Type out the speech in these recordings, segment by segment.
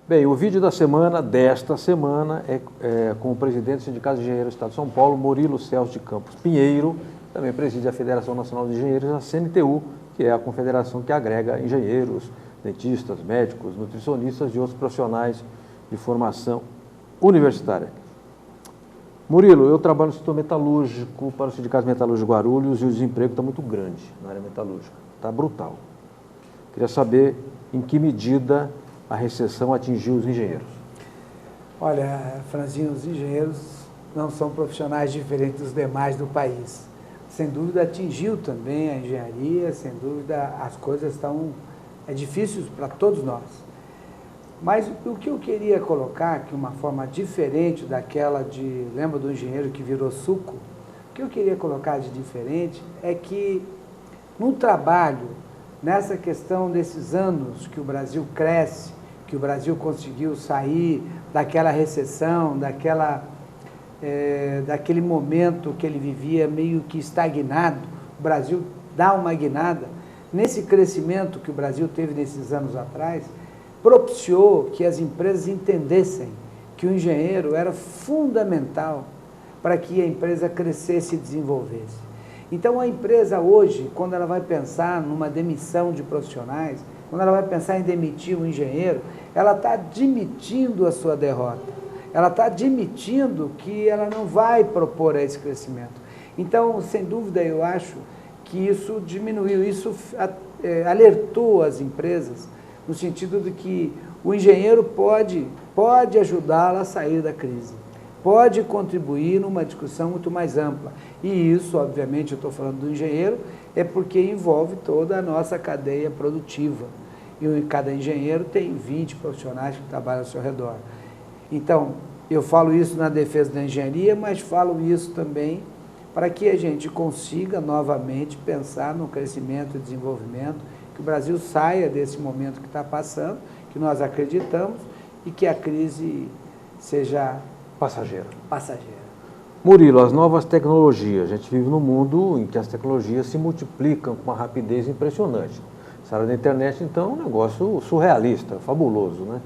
Bem, o vídeo desta semana, é com o presidente do Sindicato de Engenheiros do Estado de São Paulo, Murilo Celso de Campos Pinheiro, também preside a Federação Nacional de Engenheiros, a CNTU, que é a confederação que agrega engenheiros, dentistas, médicos, nutricionistas e outros profissionais de formação universitária. Murilo, eu trabalho no setor metalúrgico para o Sindicato Metalúrgico de Guarulhos e o desemprego está muito grande na área metalúrgica, está brutal. Queria saber em que medida a recessão atingiu os engenheiros. Olha, Franzinho, os engenheiros não são profissionais diferentes dos demais do país. Sem dúvida atingiu também a engenharia, sem dúvida as coisas estão difíceis para todos nós. Mas o que eu queria colocar, que uma forma diferente daquela de, lembra do engenheiro que virou suco? O que eu queria colocar de diferente é que no trabalho, nessa questão desses anos que o Brasil cresce, que o Brasil conseguiu sair daquela recessão, daquele momento que ele vivia meio que estagnado, o Brasil dá uma guinada. Nesse crescimento que o Brasil teve nesses anos atrás, propiciou que as empresas entendessem que o engenheiro era fundamental para que a empresa crescesse e desenvolvesse. Então, a empresa hoje, quando ela vai pensar numa demissão de profissionais, quando ela vai pensar em demitir um engenheiro, ela está admitindo a sua derrota. Ela está admitindo que ela não vai propor esse crescimento. Então, sem dúvida, eu acho que isso diminuiu, isso alertou as empresas, no sentido de que o engenheiro pode ajudá-la a sair da crise, pode contribuir numa discussão muito mais ampla. E isso, obviamente, eu estou falando do engenheiro, é porque envolve toda a nossa cadeia produtiva. E cada engenheiro tem 20 profissionais que trabalham ao seu redor. Então, eu falo isso na defesa da engenharia, mas falo isso também para que a gente consiga novamente pensar no crescimento e desenvolvimento, que o Brasil saia desse momento que está passando, que nós acreditamos, e que a crise seja passageira. Murilo, as novas tecnologias. A gente vive num mundo em que as tecnologias se multiplicam com uma rapidez impressionante. Essa área da internet, então, é um negócio surrealista, fabuloso, né?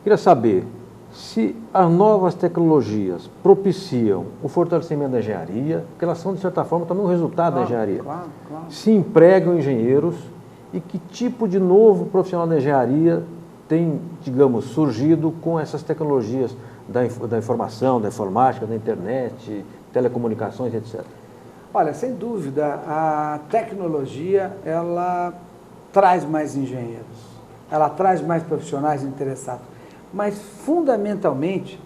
Queria saber se as novas tecnologias propiciam o fortalecimento da engenharia, porque elas são, de certa forma, também um resultado da engenharia. Claro. Se empregam engenheiros e que tipo de novo profissional da engenharia tem, digamos, surgido com essas tecnologias da informação, da informática, da internet, telecomunicações, etc. Olha, sem dúvida, a tecnologia, ela traz mais engenheiros, ela traz mais profissionais interessados, mas, fundamentalmente,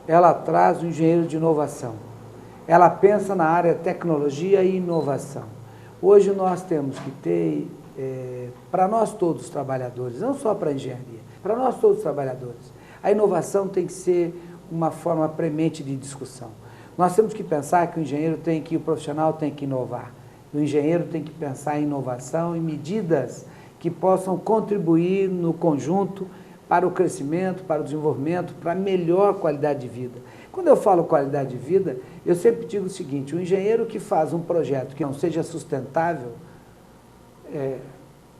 ela traz o engenheiro de inovação. Ela pensa na área tecnologia e inovação. Hoje nós temos que ter, para nós todos os trabalhadores, não só para a engenharia, para nós todos os trabalhadores, a inovação tem que ser uma forma premente de discussão. Nós temos que pensar que o profissional tem que inovar. O engenheiro tem que pensar em inovação, em medidas que possam contribuir no conjunto para o crescimento, para o desenvolvimento, para a melhor qualidade de vida. Quando eu falo qualidade de vida, eu sempre digo o seguinte: o engenheiro que faz um projeto que não seja sustentável,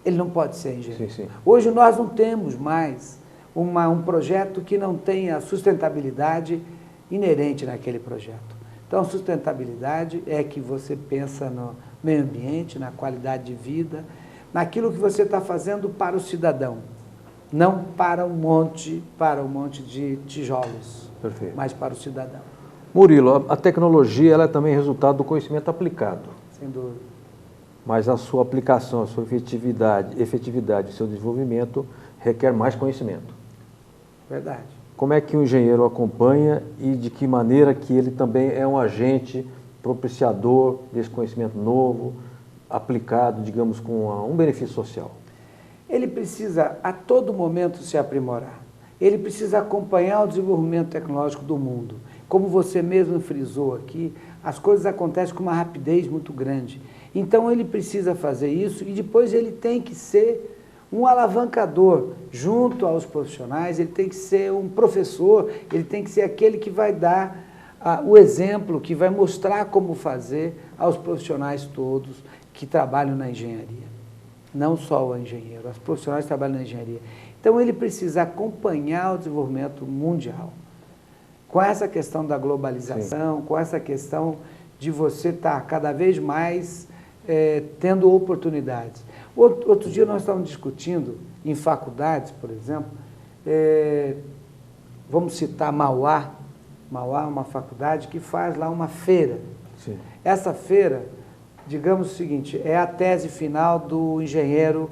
ele não pode ser engenheiro. Sim. Hoje nós não temos mais um projeto que não tenha sustentabilidade inerente naquele projeto. Então, sustentabilidade é que você pensa no meio ambiente, na qualidade de vida, naquilo que você está fazendo para o cidadão, não para um monte de tijolos, Perfeito. Mas para o cidadão. Murilo, a tecnologia ela é também resultado do conhecimento aplicado. Sem dúvida. Mas a sua aplicação, a sua efetividade, o seu desenvolvimento requer mais conhecimento. Verdade. Como é que o engenheiro acompanha e de que maneira que ele também é um agente propiciador desse conhecimento novo, aplicado, digamos, com um benefício social? Ele precisa a todo momento se aprimorar. Ele precisa acompanhar o desenvolvimento tecnológico do mundo. Como você mesmo frisou aqui, as coisas acontecem com uma rapidez muito grande. Então ele precisa fazer isso e depois ele tem que ser um alavancador junto aos profissionais, ele tem que ser um professor, ele tem que ser aquele que vai dar o exemplo que vai mostrar como fazer aos profissionais todos que trabalham na engenharia. Não só o engenheiro, os profissionais que trabalham na engenharia. Então, ele precisa acompanhar o desenvolvimento mundial. Com essa questão da globalização, com essa questão de você estar cada vez mais tendo oportunidades. Outro dia nós estávamos discutindo em faculdades, por exemplo, vamos citar Mauá. Mauá é uma faculdade que faz lá uma feira. Sim. Essa feira, digamos o seguinte, é a tese final do engenheiro,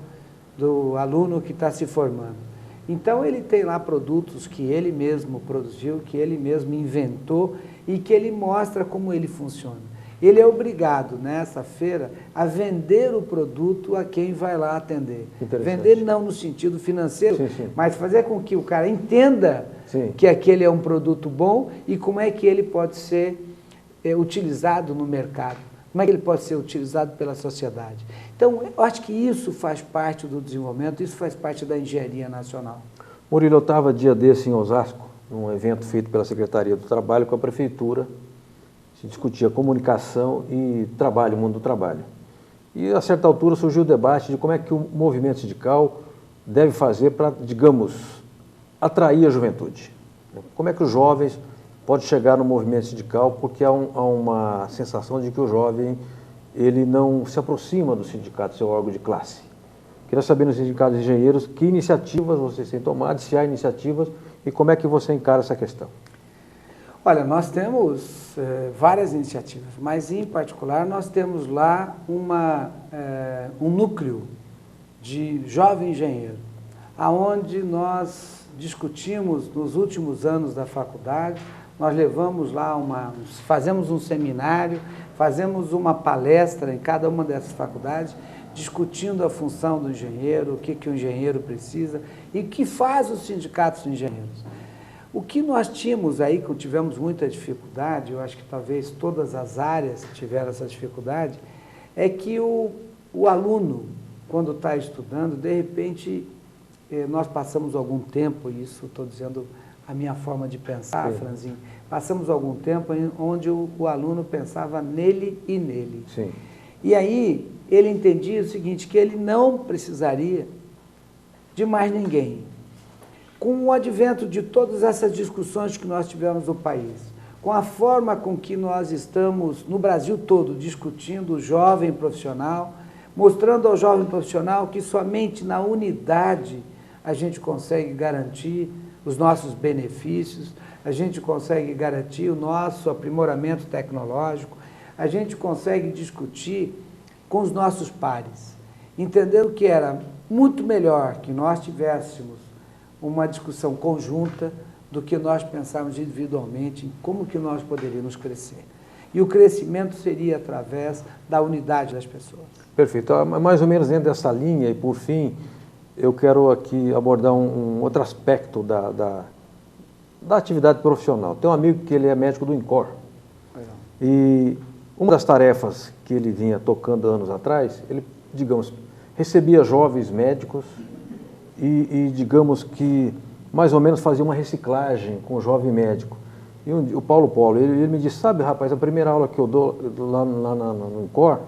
do aluno que está se formando. Então, ele tem lá produtos que ele mesmo produziu, que ele mesmo inventou e que ele mostra como ele funciona. Ele é obrigado, nessa feira, a vender o produto a quem vai lá atender. Vender não no sentido financeiro, sim. Mas fazer com que o cara entenda que aquele é um produto bom e como é que ele pode ser utilizado no mercado, como é que ele pode ser utilizado pela sociedade. Então, eu acho que isso faz parte do desenvolvimento, isso faz parte da engenharia nacional. Murilo, eu estava dia desse em Osasco, num evento feito pela Secretaria do Trabalho com a Prefeitura, se discutia comunicação e trabalho, o mundo do trabalho. E, a certa altura, surgiu o debate de como é que o movimento sindical deve fazer para, digamos, atrair a juventude. Como é que os jovens podem chegar no movimento sindical, porque há uma sensação de que o jovem ele não se aproxima do sindicato, seu órgão de classe. Queria saber nos sindicatos de engenheiros que iniciativas vocês têm tomado, se há iniciativas, e como é que você encara essa questão. Olha, nós temos várias iniciativas, mas em particular nós temos lá um núcleo de jovem engenheiro, aonde nós discutimos nos últimos anos da faculdade, nós levamos lá fazemos um seminário, fazemos uma palestra em cada uma dessas faculdades, discutindo a função do engenheiro, o que o engenheiro precisa e o que faz os sindicatos de engenheiros. O que nós tínhamos aí, que tivemos muita dificuldade, eu acho que talvez todas as áreas tiveram essa dificuldade, é que o aluno, quando está estudando, de repente, nós passamos algum tempo, isso estou dizendo a minha forma de pensar, Franzinho, passamos algum tempo onde o aluno pensava nele e nele. Sim. E aí ele entendia o seguinte, que ele não precisaria de mais ninguém. Com o advento de todas essas discussões que nós tivemos no país, com a forma com que nós estamos, no Brasil todo, discutindo o jovem profissional, mostrando ao jovem profissional que somente na unidade a gente consegue garantir os nossos benefícios, a gente consegue garantir o nosso aprimoramento tecnológico, a gente consegue discutir com os nossos pares, entendendo que era muito melhor que nós tivéssemos uma discussão conjunta do que nós pensarmos individualmente em como que nós poderíamos crescer. E o crescimento seria através da unidade das pessoas. Perfeito. Mais ou menos dentro dessa linha, e por fim, eu quero aqui abordar um outro aspecto da atividade profissional. Tem um amigo que ele é médico do INCOR. E uma das tarefas que ele vinha tocando anos atrás, ele, digamos, recebia jovens médicos e digamos que mais ou menos fazia uma reciclagem com o jovem médico. E o Paulo, ele me disse, sabe, rapaz, a primeira aula que eu dou lá no INCOR,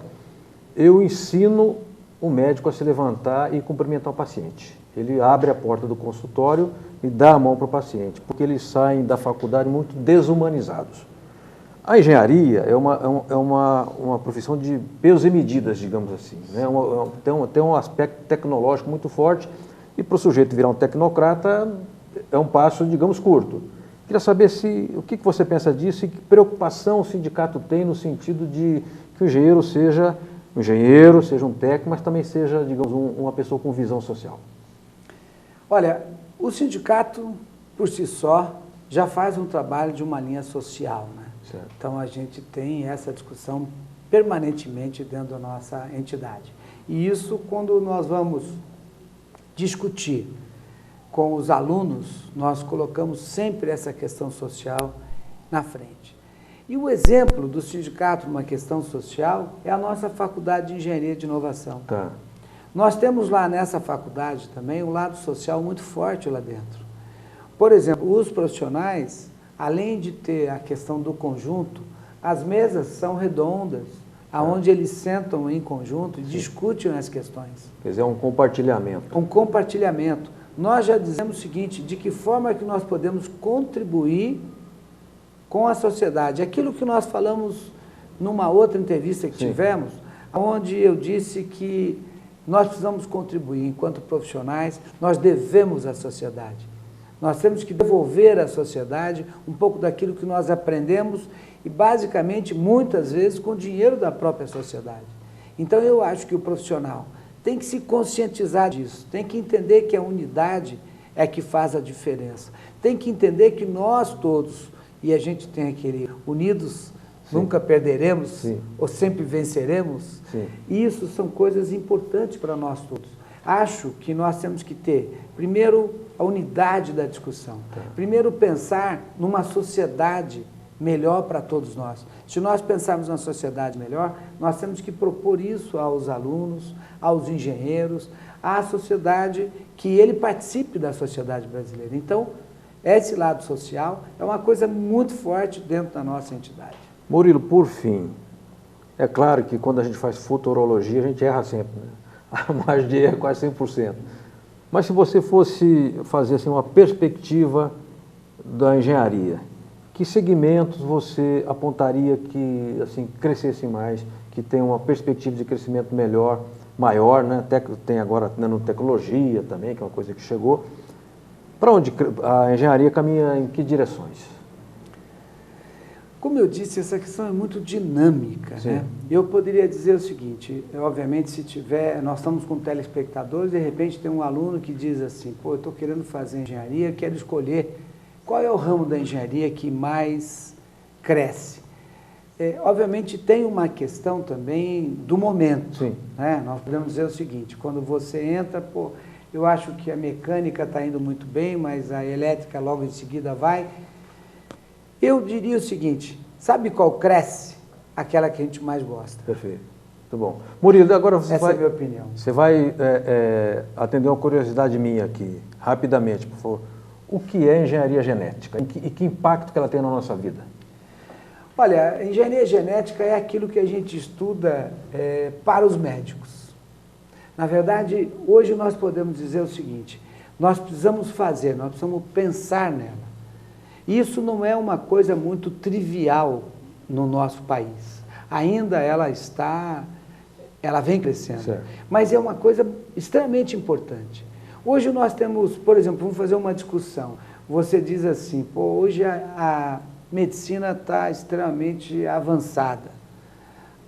eu ensino o médico a se levantar e cumprimentar o paciente. Ele abre a porta do consultório e dá a mão para o paciente, porque eles saem da faculdade muito desumanizados. A engenharia é uma profissão de pesos e medidas, digamos assim, né? Tem um aspecto tecnológico muito forte e para o sujeito virar um tecnocrata é um passo, digamos, curto. Queria saber o que você pensa disso e que preocupação o sindicato tem no sentido de que o engenheiro seja um técnico, mas também seja, digamos, uma pessoa com visão social. Olha, o sindicato, por si só, já faz um trabalho de uma linha social, né? Certo. Então, a gente tem essa discussão permanentemente dentro da nossa entidade. E isso, quando nós vamos discutir com os alunos, nós colocamos sempre essa questão social na frente. E o exemplo do sindicato numa questão social é a nossa Faculdade de Engenharia de Inovação. Tá. Nós temos lá nessa faculdade também um lado social muito forte lá dentro. Por exemplo, os profissionais além de ter a questão do conjunto, as mesas são redondas, aonde eles sentam em conjunto e discutem as questões. Quer dizer, é um compartilhamento. Um compartilhamento. Nós já dizemos o seguinte, de que forma que nós podemos contribuir com a sociedade. Aquilo que nós falamos numa outra entrevista que tivemos, onde eu disse que nós precisamos contribuir enquanto profissionais, nós devemos à sociedade. Nós temos que devolver à sociedade um pouco daquilo que nós aprendemos e, basicamente, muitas vezes, com o dinheiro da própria sociedade. Então, eu acho que o profissional tem que se conscientizar disso, tem que entender que a unidade é que faz a diferença. Tem que entender que nós todos, e a gente tem aquele unidos, nunca perderemos, ou sempre venceremos, e isso são coisas importantes para nós todos. Acho que nós temos que ter, primeiro, a unidade da discussão. Primeiro, pensar numa sociedade melhor para todos nós. Se nós pensarmos numa sociedade melhor, nós temos que propor isso aos alunos, aos engenheiros, à sociedade, que ele participe da sociedade brasileira. Então, esse lado social é uma coisa muito forte dentro da nossa entidade. Murilo, por fim, é claro que quando a gente faz futurologia, a gente erra sempre, né? A margem de erro é quase 100%. Mas se você fosse fazer assim, uma perspectiva da engenharia, que segmentos você apontaria que assim, crescessem mais, que tem uma perspectiva de crescimento maior, né? Tem agora nanotecnologia também, que é uma coisa que chegou. Para onde a engenharia caminha, em que direções? Como eu disse, essa questão é muito dinâmica, né? Eu poderia dizer o seguinte, obviamente, se tiver, nós estamos com telespectadores, de repente tem um aluno que diz assim, pô, eu estou querendo fazer engenharia, quero escolher qual é o ramo da engenharia que mais cresce. Obviamente tem uma questão também do momento, né? Nós podemos dizer o seguinte, quando você entra, pô, eu acho que a mecânica está indo muito bem, mas a elétrica logo em seguida vai. Eu diria o seguinte, sabe qual cresce? Aquela que a gente mais gosta. Perfeito. Muito bom. Murilo, agora você Essa é a minha opinião. Você vai atender uma curiosidade minha aqui, rapidamente, por favor. O que é engenharia genética e que impacto que ela tem na nossa vida? Olha, engenharia genética é aquilo que a gente estuda para os médicos. Na verdade, hoje nós podemos dizer o seguinte, nós precisamos pensar nela. Isso não é uma coisa muito trivial no nosso país. Ainda ela vem crescendo, mas é uma coisa extremamente importante. Hoje nós temos, por exemplo, vamos fazer uma discussão. Você diz assim, pô, hoje a medicina está extremamente avançada.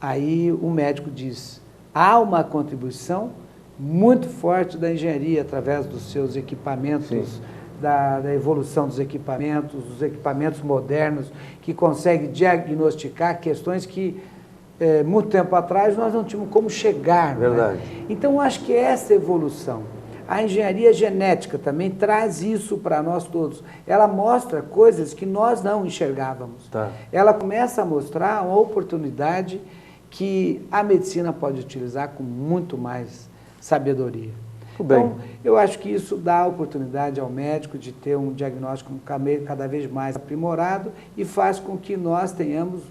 Aí o médico diz, há uma contribuição muito forte da engenharia através dos seus equipamentos, da evolução dos equipamentos modernos, que conseguem diagnosticar questões que, muito tempo atrás, nós não tínhamos como chegar. Verdade. Né? Então, eu acho que essa evolução, a engenharia genética também traz isso para nós todos. Ela mostra coisas que nós não enxergávamos. Ela começa a mostrar uma oportunidade que a medicina pode utilizar com muito mais sabedoria. Então, eu acho que isso dá oportunidade ao médico de ter um diagnóstico cada vez mais aprimorado e faz com que nós tenhamos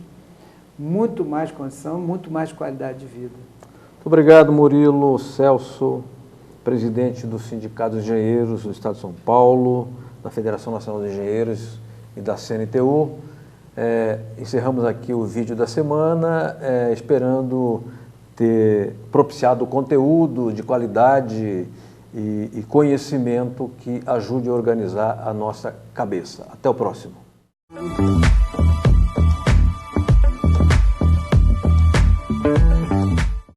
muito mais condição, muito mais qualidade de vida. Muito obrigado, Murilo Celso, presidente do Sindicato dos Engenheiros do Estado de São Paulo, da Federação Nacional dos Engenheiros e da CNTU. Encerramos aqui o vídeo da semana, esperando ter propiciado conteúdo de qualidade e conhecimento que ajude a organizar a nossa cabeça. Até o próximo.